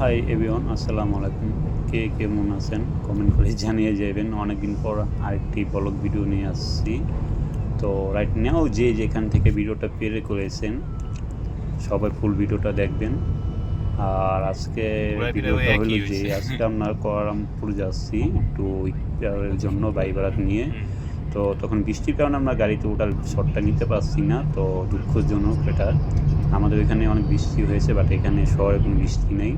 Hi everyone, আসসালামু আলাইকুম। কে কেমন আছেন কমেন্ট করে জানিয়ে যাবেন। অনেকদিন পর আরেকটি ব্লগ ভিডিও নিয়ে আসছি। তো রাইট নাও যে যেখান থেকে ভিডিওটা প্লে করেছেন সবাই ফুল ভিডিওটা দেখবেন। আর আজকে ঘোরাফেরা ওই ভিডিওটা একই হলো যে হইছে। আজকে আমরা কোয়ালালামপুর যাচ্ছি একটু ইফতারের জন্য ভাই বারাত নিয়ে। হুম। তো তখন বৃষ্টির কারণে আমরা গাড়িতে ওঠার শটটা নিতে পারছি না, তো দুঃখজনক এটা। আমাদের এখানে অনেক বৃষ্টি হয়েছে, বাট এখানে শহরে কোনো বৃষ্টি নেই।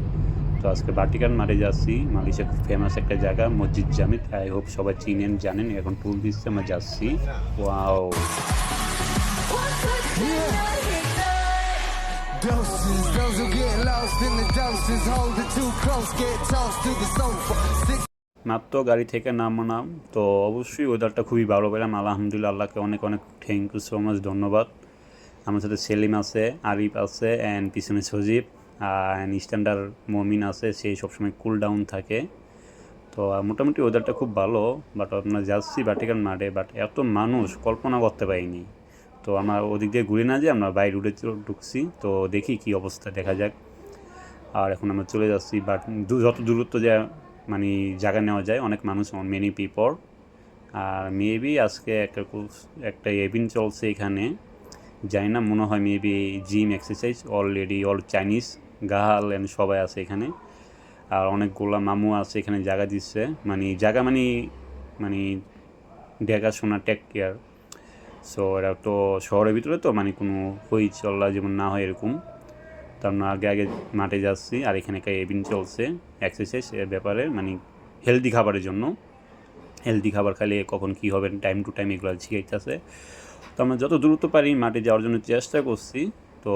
তো আজকে বাটিকান মাঠে যাচ্ছি, মালয়েশিয়া খুব ফেমাস একটা জায়গা মসজিদ জামিত। আই হোপ সবাই চিনেন জানেন, এখন টুল দিচ্ছে আমরা যাচ্ছি। Wow! Doses, those who get lost in the doses, hold it too close, get tossed to the sofa. মাত্র গাড়ি থেকে নামলাম, তো অবশ্যই ওয়েদারটা খুবই ভালো পেলাম। আলহামদুলিল্লাহ, আল্লাহকে অনেক অনেক থ্যাংক ইউ সো মাচ, ধন্যবাদ। আমার সাথে সেলিম আছে, আরিফ আছে, অ্যান্ড পিছনে সজীব অ্যান্ড স্ট্যান্ডার মমিন আছে, সেই সবসময় কুল ডাউন থাকে। তো মোটামুটি ওয়েদারটা খুব ভালো। বাট আমরা যাচ্ছি বাটিকান মাঠে, বাট এত মানুষ কল্পনা করতে পারিনি। তো আমরা ওদিক দিয়ে ঘুরে না যেয়ে আমরা বাইরে উঠে ঢুকছি, তো দেখি কি অবস্থা, দেখা যাক। আর এখন আমরা চলে যাচ্ছি, বাট যত দূরত্ব যায় মানে জায়গা নেওয়া যায়, অনেক মানুষ, মেনি পিপল। আর মেবি আজকে একটা ইভেন্ট চলছে এখানে, জানি না, মনে হয় maybe gym exercise, already all Chinese girl and সবাই আছে এখানে। আর অনেকগুলা মামু আছে এখানে, জায়গা দিচ্ছে, মানে জায়গা মানে মানে দেখাশোনা, টেক কেয়ার। সো এটা তো শহরের ভিতরে, তো মানে কোনো হই চল্লা যেমন না হয় এরকম। তো আমরা আগে আগে মাঠে যাচ্ছি, আর এখানে একটা ইভেন্ট চলছে এক্সারসাইজ এর ব্যাপারে, মানে হেলদি খাবারের জন্য। হেলদি খাবার খাইলে কখন কী হবে, টাইম টু টাইম এগুলো শিখাইতেছে। তো আমরা যত দ্রুত পারি মাঠে যাওয়ার জন্য চেষ্টা করছি। তো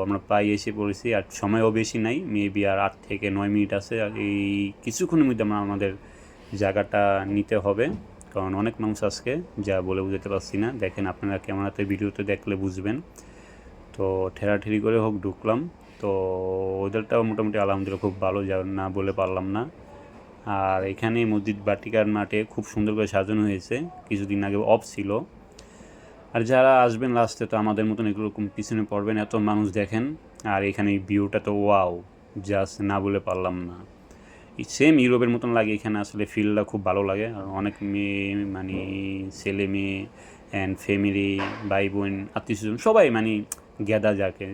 আমরা প্রায় এসে পড়েছি, আর সময়ও বেশি নাই, মেবি আর 8 থেকে 9 মিনিট আছে। আর এই কিছুক্ষণের মধ্যে আমরা আমাদের জায়গাটা নিতে হবে, কারণ অনেক মানুষ আজকে, যা বলে বুঝতে পারছি না। দেখেন আপনারা ক্যামেরাতে ভিডিওতে দেখলে বুঝবেন। তো ঠেলাঠেলি করে হোক ঢুকলাম। তো ওদেরটাও মোটামুটি আলহামদুলিল্লাহ খুব ভালো, যা না বলে পারলাম না। আর এখানে মসজিদ বাটিকার মাঠে খুব সুন্দর করে সাজানো হয়েছে, কিছুদিন আগে অফ ছিল। আর যারা আসবেন লাস্টে, তো আমাদের মতন এরকম পিছনে পড়বেন, এত মানুষ দেখেন। আর এখানে ভিউটা তো ওয়াও, জাস্ট না বলে পারলাম না। সেম ইউরোপের মতন লাগে এখানে, আসলে ফিলটা খুব ভালো লাগে। আর অনেক মেয়ে, মানে ছেলে মেয়ে অ্যান্ড ফ্যামিলি, ভাই বোন, আত্মীয় স্বজন সবাই, মানে গ্যাদা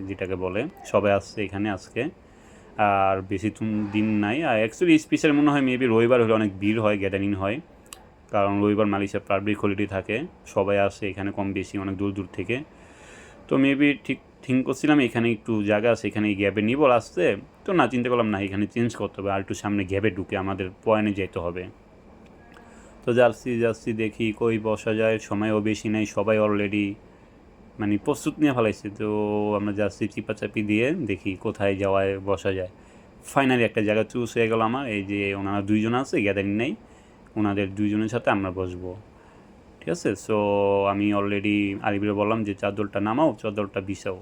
যেটাকে বলে, সবাই আসছে এখানে আজকে। আর বেশি দিন নাই। আর অ্যাকচুয়ালি স্পেশাল মনে হয় মেবি রবিবার হলে অনেক ভিড় হয়, গ্যাদারিং হয়, কারণ রবিবার মালয়েশিয়ার পাবলিক হলিডে থাকে, সবাই আসে এখানে কম বেশি অনেক দূর দূর থেকে। তো মেবি ঠিক করছিলাম এখানে একটু জায়গা আছে, এখানে গ্যাপে নিব আসতে। তো না, চিন্তা করলাম না, এখানে চেঞ্জ করতে হবে, আর একটু সামনে গ্যাপে ঢুকে আমাদের পয়েন্টে যেতে হবে। তো যাচ্ছি দেখি কই বসা যায়, সময়ও বেশি নেই, সবাই অলরেডি মানে প্রস্তুত নিয়ে ফেলাইছে। তো আমরা যাচ্ছি চিপাচাপি দিয়ে, দেখি কোথায় যাওয়ায় বসা যায়। ফাইনালি একটা জায়গা চুজ হয়ে গেল আমার। এই যে ওনারা দুইজন আছে, গ্যাদারিং নেই, ওনাদের দুইজনের সাথে আমরা বসবো। ঠিক আছে। সো আমি অলরেডি আরিফরে বললাম যে চাদরটা নামাও, চাদরটা বিছাও।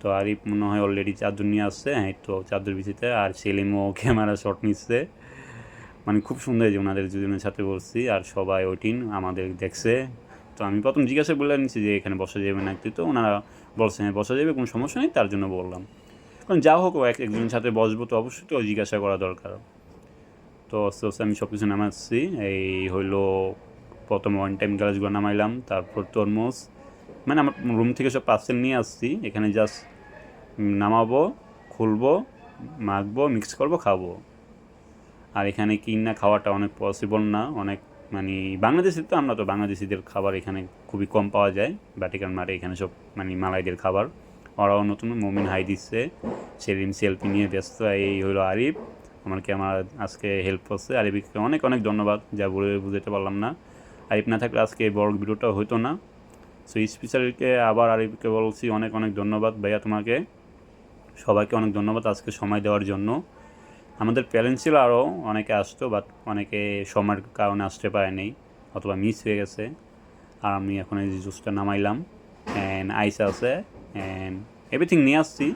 তো আরিফ মনে হয় অলরেডি চাদর নিয়ে আসছে, হ্যাঁ, তো চাদর বিছিতে। আর সেলিমও ক্যামেরা শট নিচ্ছে, মানে খুব সুন্দর যে ওনাদের দুজনের সাথে বলছি। আর সবাই ওইটিন আমাদের দেখছে। তো আমি প্রথম জিজ্ঞাসা বলে নিচ্ছি যে এখানে বসা যাবে না, তো ওনারা বলছে হ্যাঁ বসা যাবে, কোনো সমস্যা নেই, তার জন্য বললাম। কারণ যা হোক একজনের সাথে বসবো, তো অবশ্যই তো জিজ্ঞাসা করা দরকার। তো আস্তে আস্তে আমি সব কিছু নামাচ্ছি। এই হইলো প্রথম ওয়ান টাইম গ্লাসগুলো নামাইলাম, তারপর তরমুজ, মানে আমার রুম থেকে সব পার্সেল নিয়ে আসছি, এখানে জাস্ট নামাবো, খুলবো, মাখবো, মিক্স করবো, খাবো। আর এখানে কিনা খাওয়াটা অনেক পসিবল না, অনেক মানে বাংলাদেশে, তো আমরা তো বাংলাদেশিদের খাবার এখানে খুবই কম পাওয়া যায় বাটিকান মাঠে, এখানে সব মানে মালাইদের খাবার। ওরাও নতুন, মমিন হাই দিচ্ছে, সেলিম সেলফি নিয়ে ব্যস্ত। এই হলো আরিফ, আমাকে আমার আজকে হেল্প করছে। আরিফকে অনেক অনেক ধন্যবাদ, যা বলে বুঝতে পারলাম না। আরিফ না থাকলে আজকে এই বড় ভিডিওটা হতো না। সো স্পেশালকে আবার আরিফকে বলছি অনেক অনেক ধন্যবাদ ভাইয়া, তোমাকে সবাইকে অনেক ধন্যবাদ আজকে সময় দেওয়ার জন্য। আমাদের প্যারেন্টস ছিল আরও অনেকে আসতো, বাট অনেকে সময়ের কারণে আসতে পারেনি, অথবা মিস হয়ে গেছে। আর আমি এখন এই জুসটা নামাইলাম, অ্যান্ড আইস আছে, অ্যান্ড এভরিথিং নিয়ে আসছি,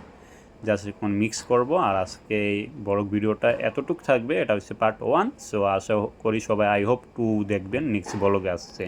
জাস্ট এখন মিক্স করব। আর আজকে বড় ভিডিওটা এতটুক থাকবে, এটা হচ্ছে পার্ট 1। সো আশা করি সবাই, আই হোপ 2 দেখবেন, নেক্সট ব্লগে আসছে।